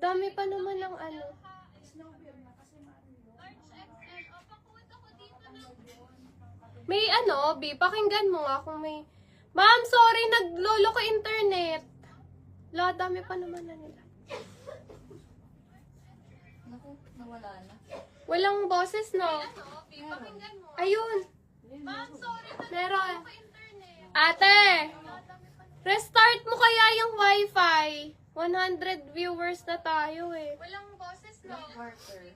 Dami pa naman ng ano. May ano, B, pakinggan mo nga kung may... Ma'am, sorry, naglolo ko internet. La, dami pa naman na nila. Naku, nawala na. Walang boses, no? Ayun. Ma'am, sorry, Meron. Ate, restart mo kaya yung wifi. 100 viewers na tayo eh. Walang boses, no? Carter.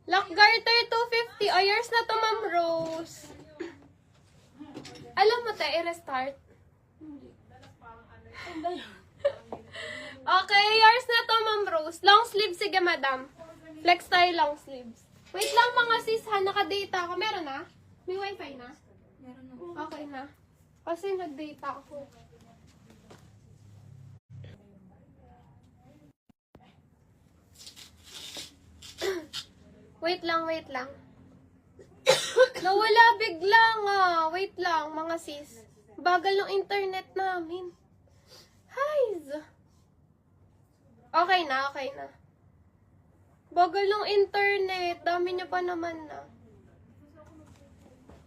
Lock garter 250. Ayers na to, Ma'am Rose. Alam mo, te, i-restart. Okay, yours na to, Ma'am Rose. Long sleeve, sige, madam. Flex tayo long sleeves. Wait lang, mga sis, ha, naka-data ako. Meron na? May wifi na? Meron na. Okay na. Kasi nag-data ako. Wait lang, wait lang. Nawala bigla nga. Wait lang, mga sis. Bagal ng internet namin. Highs. Okay na, okay na. Bagal ng internet. Dami niya pa naman na.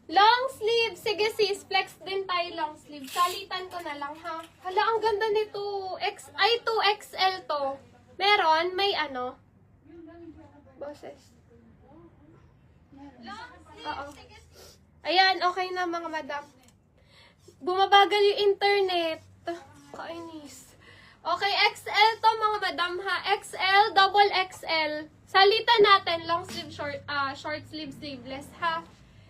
Long sleeve. Sige sis, flex din tayo long sleeve. Salitan ko na lang ha. Hala, ang ganda nito. Ay, 2XL to. Meron, may ano. Boses. Oo. Ayan, okay na mga madam. Bumabagal yung internet. Kainis. Okay, XL to mga madam ha. XL, double XL. Salitan natin, long sleeve, short sleeve, sleeveless ha.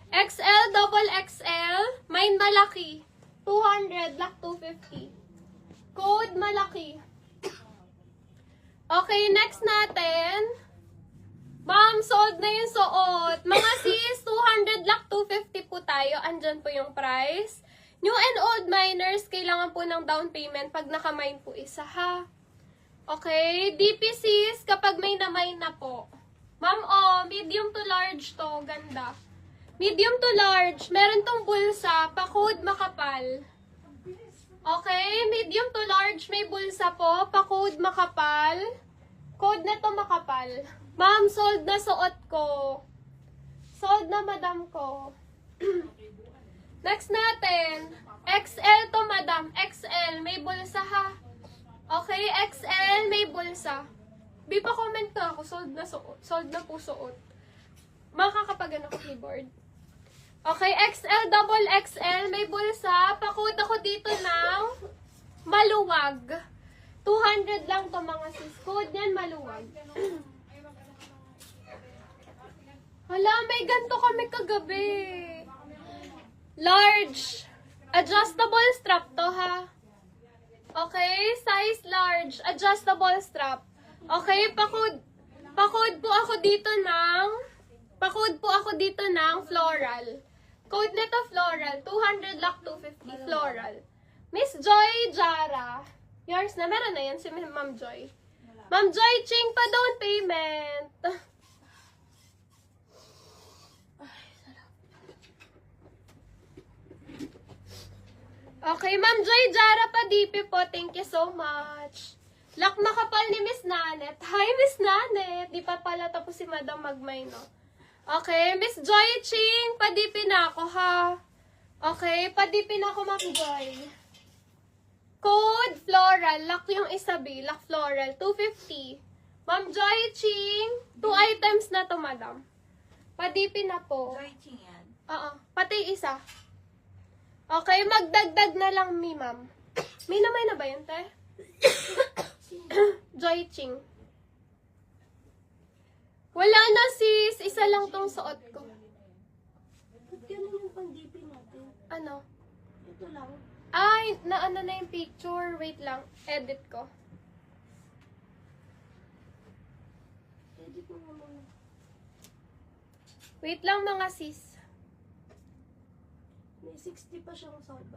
XL, double XL, mine malaki. 200, black 250. Code malaki. Okay, next natin. Ma'am, sold na yung suot. Mga sis, 200 black 250 po tayo. Andyan po yung price. New and old miners, kailangan po ng down payment pag nakamine po isa ha. Okay, DPCs, kapag may na-mine na po. Ma'am, medium to large to. Ganda. Medium to large. Meron tong bulsa. Pa-code makapal. Okay, medium to large. May bulsa po. Pa-code makapal. Code na to makapal. Ma'am, sold na suot ko. Sold na madam ko. Next natin. XL to madam. XL. May bulsa ha. Okay, XL. May bulsa. Di pa comment ka ako. Sold na suot. Sold na po suot. Makakapagano ko keyboard. Okay, XL, double XL, may bulsa. Pakod ako dito ng maluwag. 200 lang to mga sis. Code yan, maluwag. Hala, may ganito kami kagabi. Large. Adjustable strap to ha. Okay, size large. Adjustable strap. Okay, pakod po ako dito ng floral. Code nito floral. 200 lock 250 floral. Miss Joy Jara. Yours na. Meron na yan si Ma'am Joy. Ma'am Joy, ching pa down payment. Okay, Ma'am Joy Jara pa DP po. Thank you so much. Lock makapal ni Miss Nanet. Hi, Miss Nanet. Di pa pala tapos si Madam Magmay, no? Okay, Miss Joy Ching, padipin na ako, ha? Okay, padipin ako, Ma'am Joy. Code floral. Lock yung isa, B. Lock floral. 250. Ma'am Joy Ching, 2 items na to, Madam. Padipin na po. Joy Ching yan. Oo, pati isa. Okay, magdagdag na lang mi, Ma'am. May namay na ba yun, te? Joy Ching. Wala na sis, isa lang tong suot ko. Ba't ganun yung pang-DP natin? Ano? Ito lang. Ay, naano na yung picture. Wait lang, edit ko. Edit mo nga muna. Wait lang mga sis. May 60 pa siyang soba.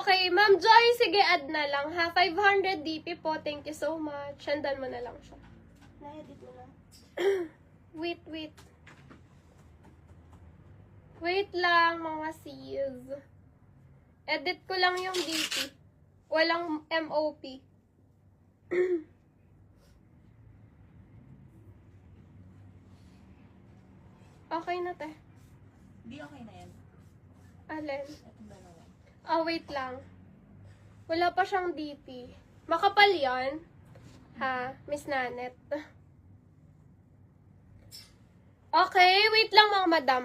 Okay. Ma'am Joy, sige, add na lang ha. 500 DP po. Thank you so much. Sendan mo na lang siya. Na-edit mo na. Wait. Wait lang mga sis. Edit ko lang yung DP. Walang MOP. Okay na, te. Di okay na yan. Alin? Itong dalawa. Ah, wait lang. Wala pa siyang DP. Makapal yan. Ha, Miss Nanet. Okay, wait lang mga madam.